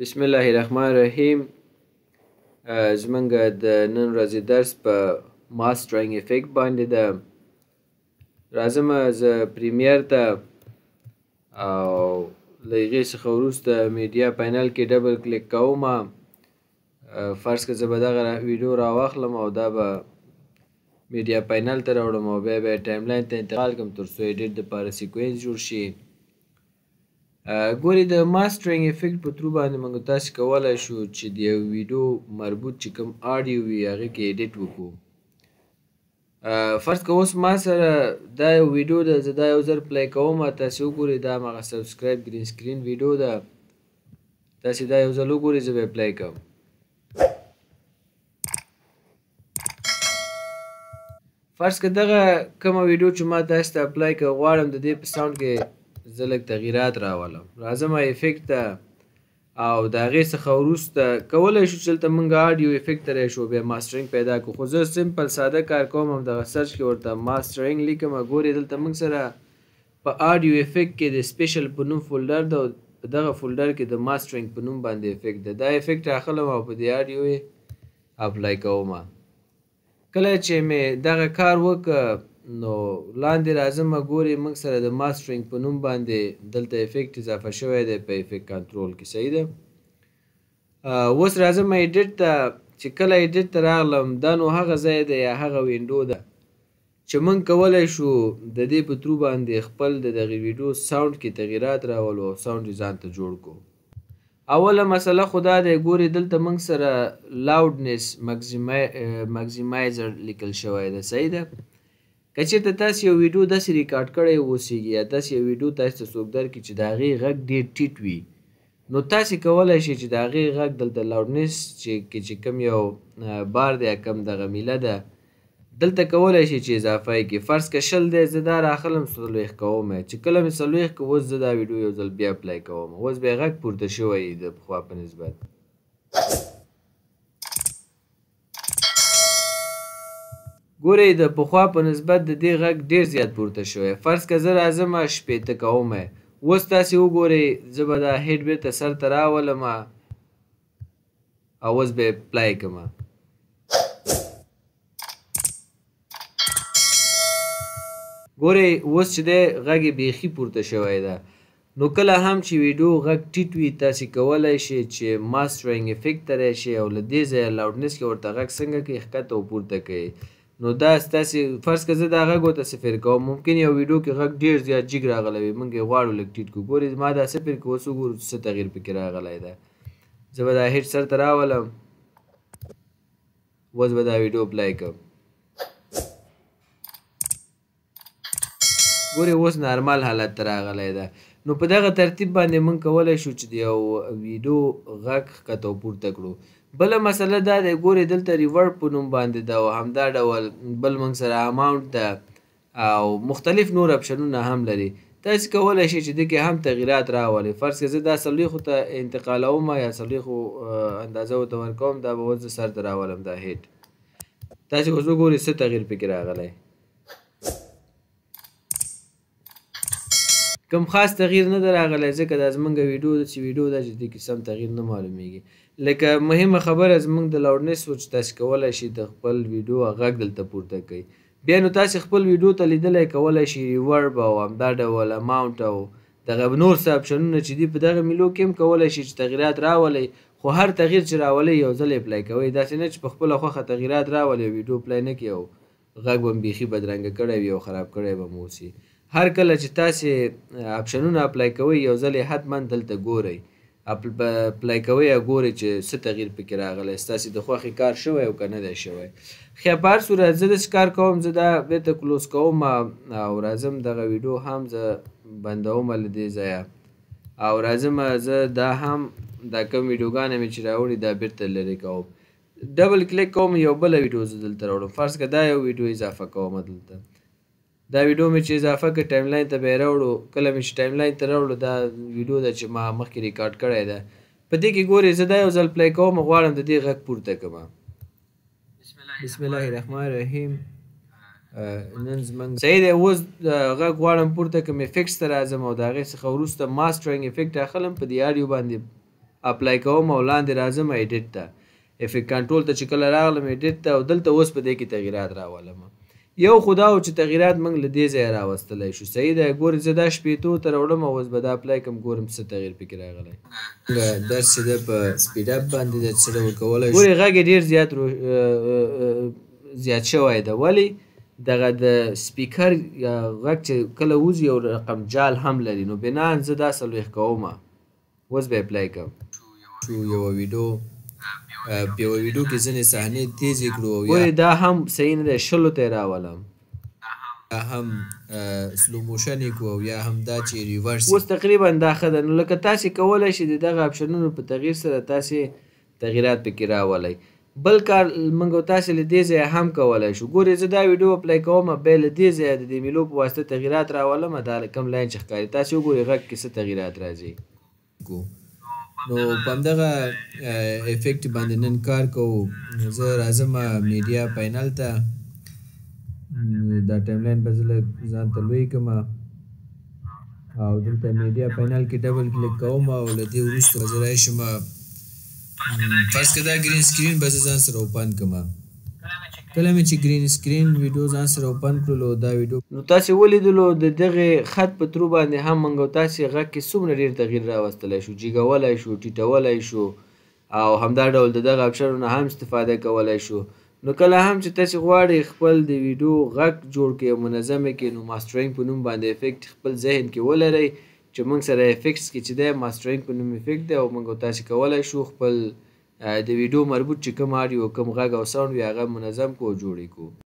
بسم الله الرحمن الرحیم. زمونږ د نن ورځې درس په ماسټرینګ افیکټ باندې ده. راځم زه پریمیر ته او له هغې څخه وروسته میډیا پینل کې ډبل کلیک کوم. فرض که زه به دغه ویډیو راواخلم او دا به میډیا پینل ته راوړم او بیا به یې ټایم لاین ته انتقال کړم تر څو ایډیټ دپاره سیکوینس جوړ شي. ګورې د ماسټرینګ افیکټ په ترو باندې موږ تاسې کولی شو چې د یو ویډیو مربوط چې کوم آډیو وي هغې کې ایډیټ وکړو. فرض که اوس ما سره دا یو ویډیو ده، زه دا یو ځل پلی کوم. تاسې وګورئ دا هماغه سبسکرایب ګرین سکرین ویډیو ده. تاسې دا یو ځل وګورئ، زه به یې پلی کوم. فرض که دغه کومه ویډیو چې ما تاسې ته اپلای که غواړم د دې په ساوند کې زه لږ تغییرات راولم. راځم افیکټ ته او د هغې څخه وروسته کولی شو چې دلته موږ آډیو افیکټ ته راشو بیا ماسټرینګ پیدا کړو. خو زه سمپل ساده کار کوم، همدغه سرچ کې ورته ماسټرینګ لیکم. ګورې دلته موږ سره په آډیو افیکټ کې د سپیشل په نوم فولډر ده او په دغه فولډر کې د ماسټرینګ په نوم باندې افیکټ ده. دا افیکټ راخلم او په دې آډیو یې اپلای کوم. کله چې مې دغه کار وکړه نو لاندې راځم، ګورې موږ سره د ماسټرینګ په نوم باندې دلته افیکټ اضافه شوی دی په افیکټ کنټرول کې. صحیح ده. اوس راځم ایډیټ ته. چې کله ایډیټ ته راغلم دا نو هغه ځای دی یا هغه وینډو ده چې موږ کولی شو د دې په ترو باندې خپل د دغې ویډیو ساوند کې تغییرات راولو او ساوند یې ځان ته جوړ کړو. اوله مسله خو دا دی، ګورې دلته موږ سره لاودنس ماکسیمایزر لیکل شوی ده. صحیح ده. که چېرته تاسې یو ویډیو داسې ریکارډ کړی اوسیږي یا داسې یو ویډیو تاسې ته څوک درکړي چې د هغې غږ ډېر ټیټ وي، نو تاسې کولی شئ چې د هغې غږ دلته لاودنس چې کوم یو بار دی یا کوم دغه میله ده دلته کولی شئ چې اضافه یې کړي. فرض که 20 دی، زه دا راخلم 40 کوم. چې کله مې 40 که اوس زه دا ویډیو یو ځل بیا اپلای کوم. اوس بیا غږ پورته شوی د پخوا په نسبت. ګورئ د پخوا په نسبت د دې غږ ډېر زیات پورته شوی. فرض که زه راځم 80 کوم. اوس تاسې وګورئ زه به دا هیډ بېرته سر ته راولم او اوس به یې پلی کړم. ګورئ اوس چې دی غږ یې بیخي پورته شوی ده. نو کله هم چې ویډیو غږ ټیټ وي تاسې کولی شئ چې ماسټرینګ افیکټ ته راشئ او له دې ځایه لاودنس کې ورته غږ څنګه کوئ ښکته او پورته کوئ. نو دا ستاسې فرض که زه دا غږ ورته 0 کوم، ممکن یو ویډیو کې غږ ډېر زیات جګ راغلی وي، موږ یې غواړو لږ ټیټ کړو. ګورئ ما دا 0 کې اوس وګورو څه تغییر پکې راغلی ده. زه به دا هیډ سر ته راولم، اوس به دا ویډیو پلی کړم. ګورئ اوس نارمل حالت ته راغلی ده. نو په دغه ترتیب باندې موږ کولی شو چې د یو ویډیو غږ ښکته او پورته کړو. بله مسله دا دی، ګورئ دلته ریورب په نوم باندې ده او همدا ډول بل موږ سره اماونټ ده او مختلف نور اپشنونه هم لري. تاسې کولی شئ چې دې کې هم تغییرات راولئ. فرض که زه دا 40 ته انتقالوم یا 40 اندازه ورته ورکوم، دا به اوس زه سر ته راولم دا هیډ. تاسې اوس وګورئ څه تغییر پکې راغلی. کوم خاص تغییر نه ده راغلی ځکه دا زموږ ویډیو داسې ویډیو ده چې دې کې سم تغییر نه معلومیږي. لکه مهمه خبره زموږ د لاودنس و چې تاسې کولی شئ د خپل ویډیو غږ دلته پورته کړئ. بیا نو تاسې خپل ویډیو ته لیدلی کولی شئ ریورب او همدا ډول اماونټ او دغه نور څه اپشنونه چې دي په دغه میلو کې هم کولی شئ چې تغییرات راولئ. خو هر تغییر چې راولئ یو ځل یې اپلای کوئ، داسې نه چې په خپله خوښه تغییرات راولئ او ویډیو پلی نه کړئ او غږ به م بیخي بدرنګه کړی وي او خراب کړی به م اوسي. هر کله چې تاسې اپشنونه اپلای کوئ یو ځل یې حتما دلته ګورئ، اپلای کوئ او ګورئ چې څه تغییر پکې راغلی، ستاسې د خوښې کار شوی او که نه دی شوی. خیر په هر صورت زه داسې کار کوم، زه دا بېرته کلوز کوم او راځم دغه ویډیو هم زه بندوم له دې ځایه او راځم زه دا هم دا کوم ویډیوګانې مې چې راوړي دا بېرته لرې کوم. ډبل کلیک کوم، یو بله ویډیو زه دلته راوړم. فرض که دا یو ویډیو اضافه کوم دلته. دا ویډیو مې چې اضافه کړ ټایم لاین ته به یې راوړو. کله مې چې ټایم لاین ته راوړو دا ویډیو ده چې ما مخکې ریکارډ کړی ده. په دې کې ګورئ زه دا یو ځل پلی کوم، غواړم د دې غږ پورته کړم. بسم الله الرحمن الرحیم. نن زموږ صحیح دی. اوس غږ غواړم پورته کړم، افیکټس ته راځم او د هغې څخه وروسته ماسټرینګ افیکټ اخلم، په دې آډیو باندې اپلای کوم او لاندې راځم ایډیټ ته افیکټ کنټرول ته چې کله راغلم ایډیټ ته او دلته اوس په دې کې تغییرات راولم یو خو دا و چې تغییرات موږ له دې ځایه راوستلی شو صحیح دی ګورې زه دا شپېتو ته راوړم او اوس به دا اپلای کړم ګورم څه تغییر پکې راغلی درس چې ده په سپیډ اپ باندې ده څه ډول کولی شو ګورې غږ یې ډېر زیات شوی ده ولې دغه د سپیکر غږ چې کله وځي یو رقم جال هم لري نو بنان زه دا 40 کومه اوس به اپلای کوم یوه ویډیو په یوه ویډیو کې ځینې صحنې تیزې کړو ولې دا هم صحیح نه دی 20 ته یې راولم یا هم سلو موشن یې کړو او یا هم دا چې ریورس اوس تقریبا دا ښه ده نو لکه تاسې کولی شئ د دغه اپشنونو په تغییر سره تاسې تغییرات پکې راولئ بل کار موږ تاسې له دې ځایه هم کولی شو ګورې زه دا ویډیو اپلای کوم بیا له دې ځایه د دې میلو په واسطه تغییرات راولم دا کوم لاین چې ښکاري تاسې وګورئ غږ کې څه تغییرات راځي نو په همدغه افیکټ باندې نن کار کوو زه راځم میډیا پینل ته دا ټایم لاین به زه لږ ځان ته لوی کړم او دلته میډیا پینل کې ډبل کلیک کوم او له دې وروسته به زه راشم فرض که دا ګرین سکرین به زه ځان سره اوپن کړم کله مې چې ګرین سکرین ویډیو ځان سره اوپن کړلو دا ویډیو نو تاسې ولیدلو د دغې خط په ترو باندې هم موږ او تاسې غږ کې څومره ډېر تغییر راوستلی شو جګولی شو ټیټولی شو او همدا ډول د دغه اپشنونو هم استفاده کولی شو نو کله هم چې تاسې غواړئ خپل د ویډیو غږ جوړ کړئ او منظمه کړئ نو ماسټرینګ په نوم باندې افیکټ خپل ذهن کې ولرئ چې موږ سره افیکټس کې چې دی ماسټرینګ په نوم افیکټ دی او موږ او تاسې کولی شو خپل د ویډیو مربوط چې کوم آډیو کوم غږ او ساوند وي هغه منظم کو او جوړ یې کو